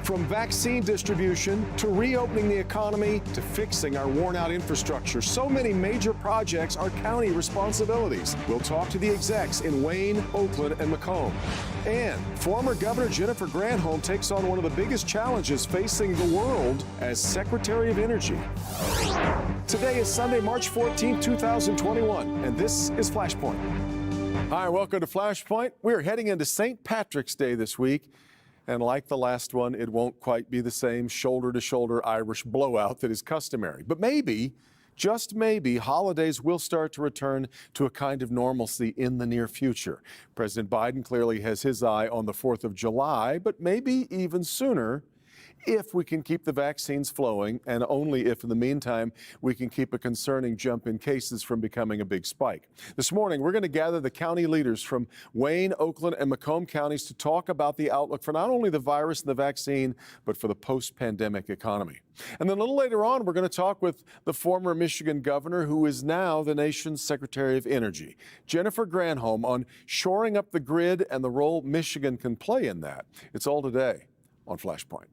From vaccine distribution to reopening the economy to fixing our worn-out infrastructure, so many major projects are county responsibilities. We'll talk to the execs in Wayne, Oakland, and Macomb. And former Governor Jennifer Granholm takes on one of the biggest challenges facing the world as Secretary of Energy. Today is Sunday, March 14, 2021, and this is Flashpoint. Hi, welcome to Flashpoint. We're heading into St. Patrick's Day this week. And like the last one, it won't quite be the same shoulder-to-shoulder Irish blowout that is customary. But maybe, just maybe, holidays will start to return to a kind of normalcy in the near future. President Biden clearly has his eye on the 4th of July, but maybe even sooner, if we can keep the vaccines flowing, and only if in the meantime we can keep a concerning jump in cases from becoming a big spike. This morning, we're going to gather the county leaders from Wayne, Oakland, and Macomb counties to talk about the outlook for not only the virus and the vaccine, but for the post-pandemic economy. And then a little later on, we're going to talk with the former Michigan governor, who is now the nation's Secretary of Energy, Jennifer Granholm, on shoring up the grid and the role Michigan can play in that. It's all today on Flashpoint.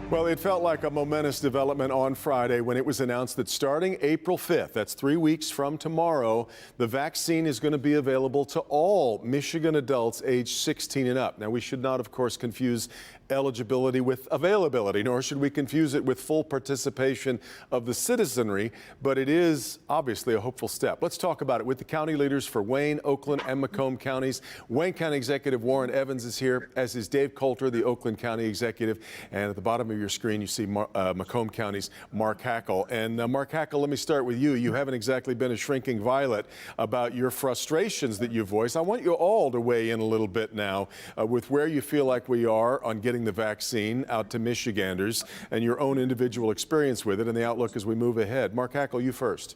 Well, it felt like a momentous development on Friday when it was announced that starting April 5th, that's 3 weeks from tomorrow, the vaccine is going to be available to all Michigan adults aged 16 and up. Now, we should not, of course, confuse eligibility with availability, nor should we confuse it with full participation of the citizenry, but it is obviously a hopeful step. Let's talk about it with the county leaders for Wayne, Oakland, and Macomb counties. Wayne County Executive Warren Evans is here, as is Dave Coulter, the Oakland County Executive, and at the bottom of your screen you see Macomb County's Mark Hackel. And Mark Hackel, let me start with you. You haven't exactly been a shrinking violet about your frustrations that you voice. I want you all to weigh in a little bit now with where you feel like we are on getting the vaccine out to Michiganders and your own individual experience with it and the outlook as we move ahead. Mark Hackel, you first.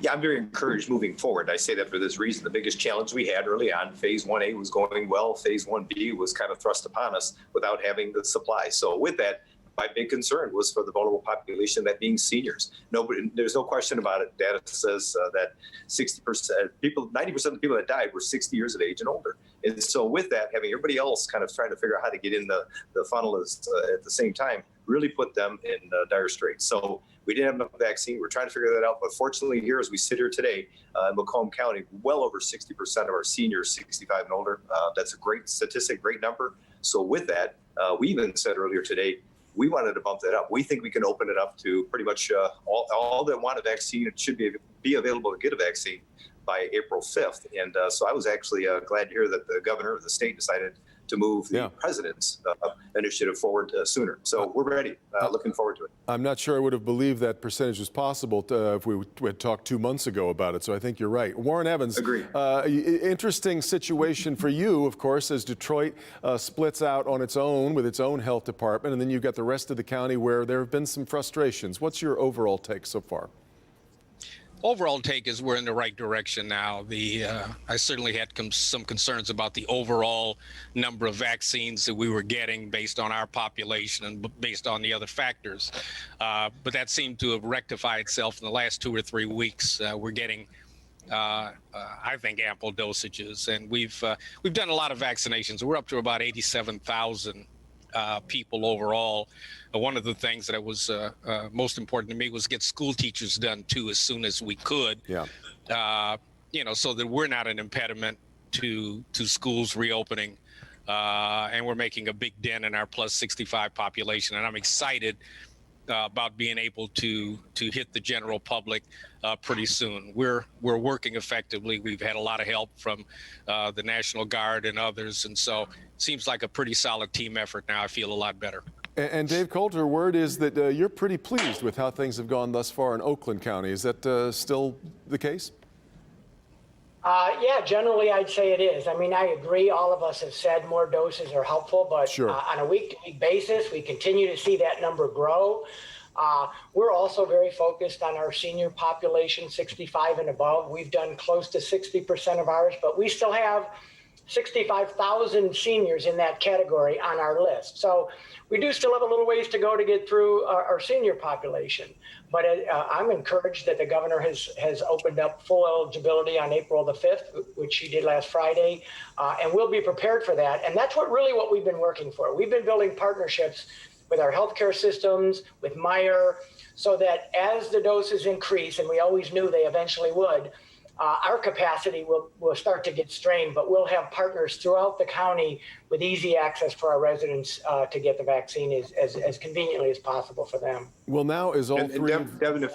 Yeah, I'm very encouraged moving forward. I say that for this reason. The biggest challenge we had early on, phase 1A was going well. Phase 1B was kind of thrust upon us without having the supply. So with that, my big concern was for the vulnerable population, that being seniors. There's no question about it. Data says that 90% of the people that died were 60 years of age and older. And so with that, having everybody else kind of trying to figure out how to get in the funnel at the same time really put them in dire straits. So we didn't have enough vaccine. We're trying to figure that out. But fortunately, here as we sit here today in Macomb County, well over 60% of our seniors 65 and older. That's a great statistic, great number. So with that, we even said earlier today, we wanted to bump that up. We think we can open it up to pretty much all that want a vaccine. It should be available to get a vaccine by April 5th. And so I was actually glad to hear that the governor of the state decided to move the president's initiative forward sooner. So we're ready, looking forward to it. I'm not sure I would have believed that percentage was possible if we had talked 2 months ago about it, so I think you're right. Warren Evans, agreed. Interesting situation for you, of course, as Detroit splits out on its own with its own health department, and then you've got the rest of the county where there have been some frustrations. What's your overall take so far? Overall take is we're in the right direction now. I certainly had some concerns about the overall number of vaccines that we were getting based on our population and based on the other factors. But that seemed to have rectified itself in the last 2 or 3 weeks. We're getting, I think, ample dosages, and we've done a lot of vaccinations. We're up to about 87,000 people overall. One of the things that was most important to me was get school teachers done too as soon as we could. Yeah. So that we're not an impediment to schools reopening, and we're making a big dent in our plus 65 population. And I'm excited about being able to hit the general public pretty soon. We're working effectively. We've had a lot of help from the National Guard and others, and so it seems like a pretty solid team effort now. I feel a lot better. And Dave Coulter, word is that you're pretty pleased with how things have gone thus far in Oakland County. Is that still the case? Yeah, generally I'd say it is. I mean, I agree. All of us have said more doses are helpful, but sure. On a week-to-week basis, we continue to see that number grow. We're also very focused on our senior population, 65 and above. We've done close to 60% of ours, but we still have 65,000 seniors in that category on our list. So we do still have a little ways to go to get through our senior population. But I'm encouraged that the governor has opened up full eligibility on April the 5th, which she did last Friday, and we'll be prepared for that. And that's what we've been working for. We've been building partnerships with our healthcare systems, with Meyer, so that as the doses increase, and we always knew they eventually would, our capacity will start to get strained, but we'll have partners throughout the county with easy access for our residents to get the vaccine as conveniently as possible for them. Well, now is all three. Devin,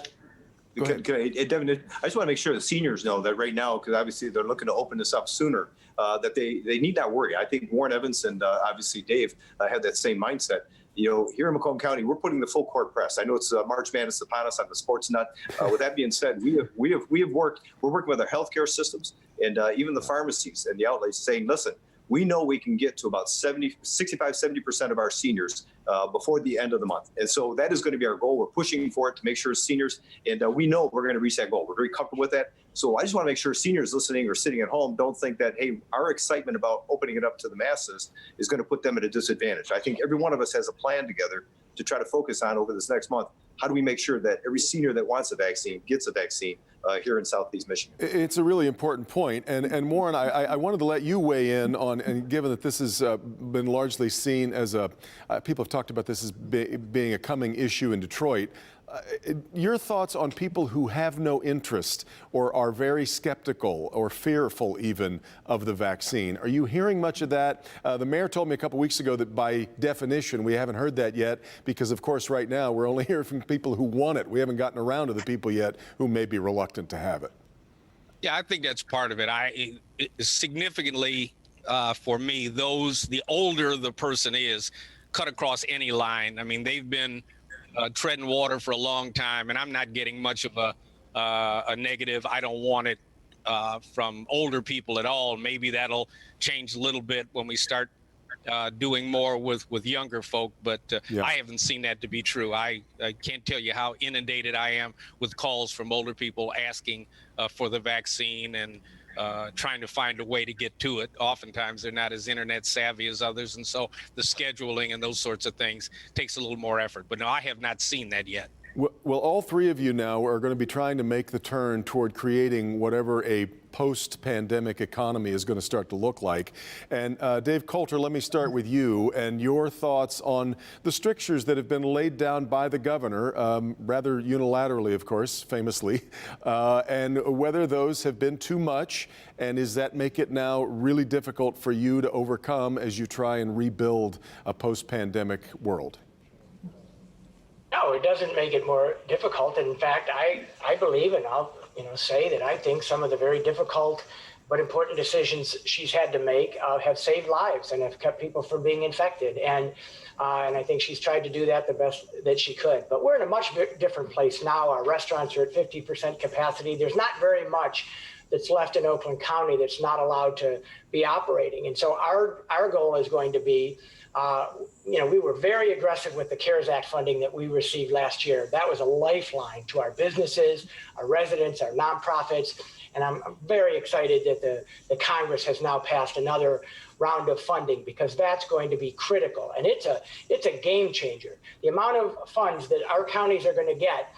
Devin, I just want to make sure the seniors know that right now, because obviously they're looking to open this up sooner, that they need not worry. I think Warren Evans and obviously Dave had that same mindset. You know, here in Macomb County, we're putting the full court press. I know it's March Madness upon us on the sports nut. With that being said, we're working with our healthcare systems and even the pharmacies and the outlets saying, listen, we know we can get to about 65-70% of our seniors before the end of the month. And so that is going to be our goal. We're pushing for it to make sure seniors, and we know we're going to reach that goal. We're very comfortable with that. So I just want to make sure seniors listening or sitting at home don't think that, hey, our excitement about opening it up to the masses is going to put them at a disadvantage. I think every one of us has a plan together to try to focus on over this next month. How do we make sure that every senior that wants a vaccine gets a vaccine here in Southeast Michigan? It's a really important point. And Warren, I wanted to let you weigh in on, and given that this has been largely seen as people have talked about this as being a coming issue in Detroit. Your thoughts on people who have no interest or are very skeptical or fearful even of the vaccine. Are you hearing much of that? The mayor told me a couple weeks ago that by definition we haven't heard that yet because, of course, right now we're only hearing from people who want it. We haven't gotten around to the people yet who may be reluctant to have it. Yeah, I think that's part of it. Significantly for me, the older the person is, cut across any line. I mean, they've been treading water for a long time, and I'm not getting much of a negative, I don't want it from older people at all. Maybe that'll change a little bit when we start doing more with younger folk, but Yeah. I haven't seen that to be true. I can't tell you how inundated I am with calls from older people asking for the vaccine and trying to find a way to get to it. Oftentimes they're not as internet savvy as others, and so the scheduling and those sorts of things takes a little more effort. But no, I have not seen that yet. Well, all three of you now are going to be trying to make the turn toward creating whatever a post-pandemic economy is going to start to look like. And Dave Coulter, let me start with you and your thoughts on the strictures that have been laid down by the governor, rather unilaterally, of course, famously, and whether those have been too much, and does that make it now really difficult for you to overcome as you try and rebuild a post-pandemic world? No, it doesn't make it more difficult. In fact, I believe, and I'll say that I think some of the very difficult but important decisions she's had to make have saved lives and have kept people from being infected. And I think she's tried to do that the best that she could. But we're in a much different place now. Our restaurants are at 50% capacity. There's not very much that's left in Oakland County that's not allowed to be operating. And so our goal is going to be, we were very aggressive with the CARES Act funding that we received last year. That was a lifeline to our businesses, our residents, our nonprofits. And I'm very excited that the Congress has now passed another round of funding because that's going to be critical. And it's a game changer. The amount of funds that our counties are going to get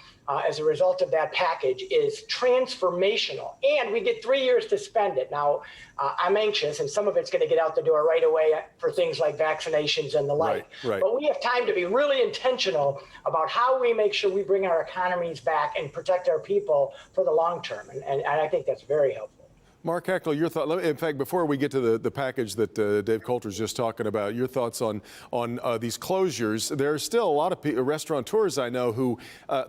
as a result of that package is transformational, and we get 3 years to spend it. Now, I'm anxious, and some of it's going to get out the door right away for things like vaccinations and the like. Right. But we have time to be really intentional about how we make sure we bring our economies back and protect our people for the long term, and I think that's very helpful. Mark Heckel, your thought. In fact, before we get to the package that Dave Coulter's just talking about, your thoughts on these closures. There are still a lot of restaurateurs I know who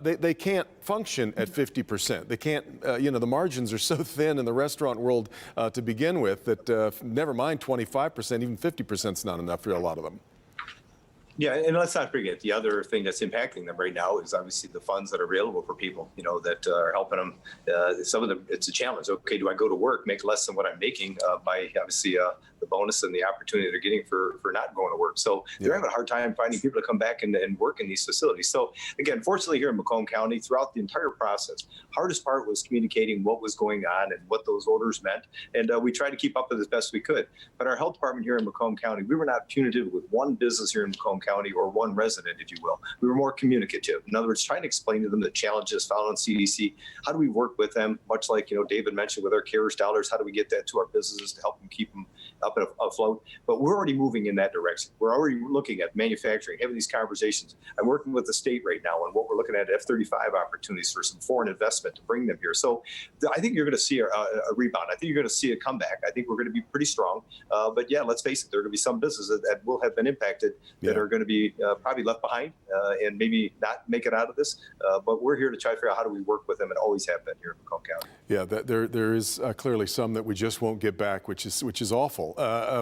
they can't function at 50%. They can't. The margins are so thin in the restaurant world to begin with that never mind 25%, even 50% is not enough for a lot of them. Yeah, and let's not forget the other thing that's impacting them right now is obviously the funds that are available for people, that are helping them. Some of them, it's a challenge. Okay, do I go to work, make less than what I'm making by obviously the bonus and the opportunity they're getting for not going to work? So they're having a hard time finding people to come back and work in these facilities. So again, fortunately here in Macomb County, throughout the entire process, hardest part was communicating what was going on and what those orders meant. And we tried to keep up with it as best we could. But our health department here in Macomb County, we were not punitive with one business here in Macomb County or one resident, if you will. We were more communicative. In other words, trying to explain to them the challenges found on CDC. How do we work with them? Much like, David mentioned with our CARES dollars, how do we get that to our businesses to help them keep them up and afloat? But we're already moving in that direction. We're already looking at manufacturing, having these conversations. I'm working with the state right now on what we're looking at F-35 opportunities for some foreign investment to bring them here. So I think you're going to see a rebound. I think you're going to see a comeback. I think we're going to be pretty strong. But yeah, let's face it, there are going to be some businesses that will have been impacted that are going to be probably left behind and maybe not make it out of this. But we're here to try to figure out how do we work with them, and always have been here in Macomb County. Yeah, there is clearly some that we just won't get back, which is awful.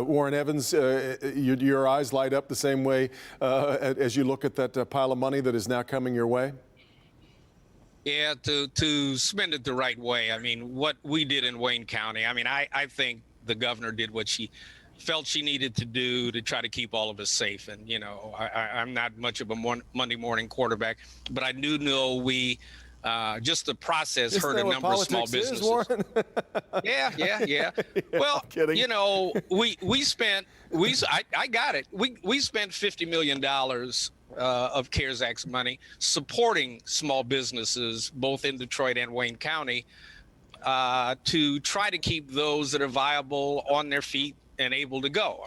Warren Evans, your eyes light up the same way as you look at that pile of money that is now coming your way? Yeah, to spend it the right way. I mean, what we did in Wayne County, I think the governor did what she felt she needed to do to try to keep all of us safe. And, I'm not much of a Monday morning quarterback, but I do know we just the process hurt a number of small businesses. Warren? Yeah. Well, we spent I got it. We spent $50 million of CARES Act money supporting small businesses both in Detroit and Wayne County to try to keep those that are viable on their feet and able to go.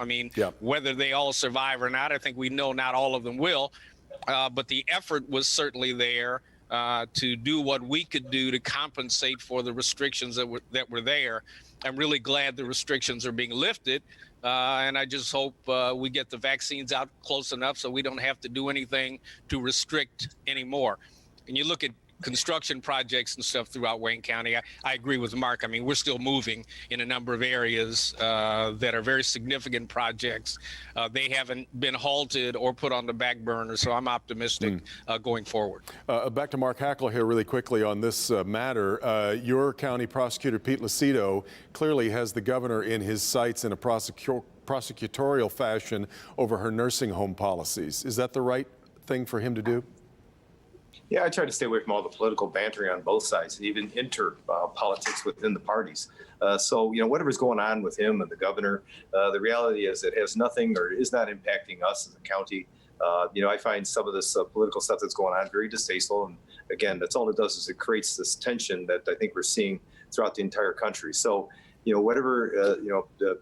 Whether they all survive or not, I think we know not all of them will, but the effort was certainly there to do what we could do to compensate for the restrictions that were there. I'm really glad the restrictions are being lifted, and I just hope we get the vaccines out close enough so we don't have to do anything to restrict anymore. And you look at construction projects and stuff throughout Wayne County, I agree with Mark. We're still moving in a number of areas that are very significant projects. They haven't been halted or put on the back burner, so I'm optimistic going forward. Back to Mark Hackle here really quickly on this matter. Your county prosecutor, Pete Lucido, clearly has the governor in his sights in a prosecutorial fashion over her nursing home policies. Is that the right thing for him to do? Yeah, I try to stay away from all the political bantering on both sides, and even politics within the parties. So, whatever's going on with him and the governor, the reality is it has nothing or is not impacting us as a county. I find some of this political stuff that's going on very distasteful. And again, that's all it does is it creates this tension that I think we're seeing throughout the entire country. So, whatever,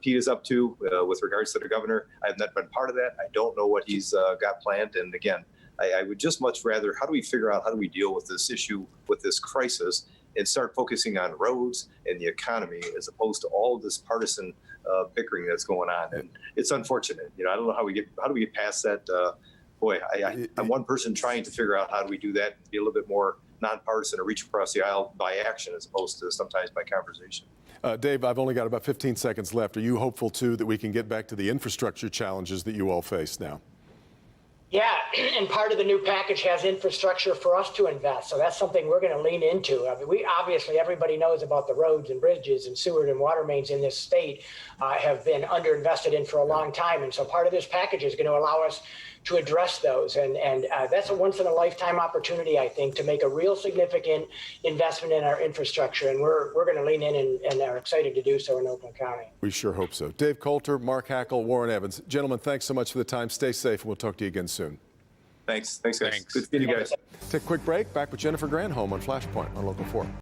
Pete is up to with regards to the governor, I have not been part of that. I don't know what he's got planned. And again, I would just much rather, how do we deal with this issue, with this crisis, and start focusing on roads and the economy as opposed to all of this partisan bickering that's going on. And it's unfortunate. I don't know how do we get past that? I'm one person trying to figure out how do we do that and be a little bit more nonpartisan or reach across the aisle by action as opposed to sometimes by conversation. Dave, I've only got about 15 seconds left. Are you hopeful, too, that we can get back to the infrastructure challenges that you all face now? Yeah, and part of the new package has infrastructure for us to invest. So that's something we're going to lean into. Everybody knows about the roads and bridges and sewer and water mains in this state have been underinvested in for a long time. And so part of this package is going to allow us to address those. And that's a once in a lifetime opportunity, I think, to make a real significant investment in our infrastructure. And we're going to lean in and are excited to do so in Oakland County. We sure hope so. Dave Coulter, Mark Hackle, Warren Evans. Gentlemen, thanks so much for the time. Stay safe, and we'll talk to you again soon. Thanks, guys. Good to see you guys. Take a quick break. Back with Jennifer Granholm on Flashpoint on Local 4.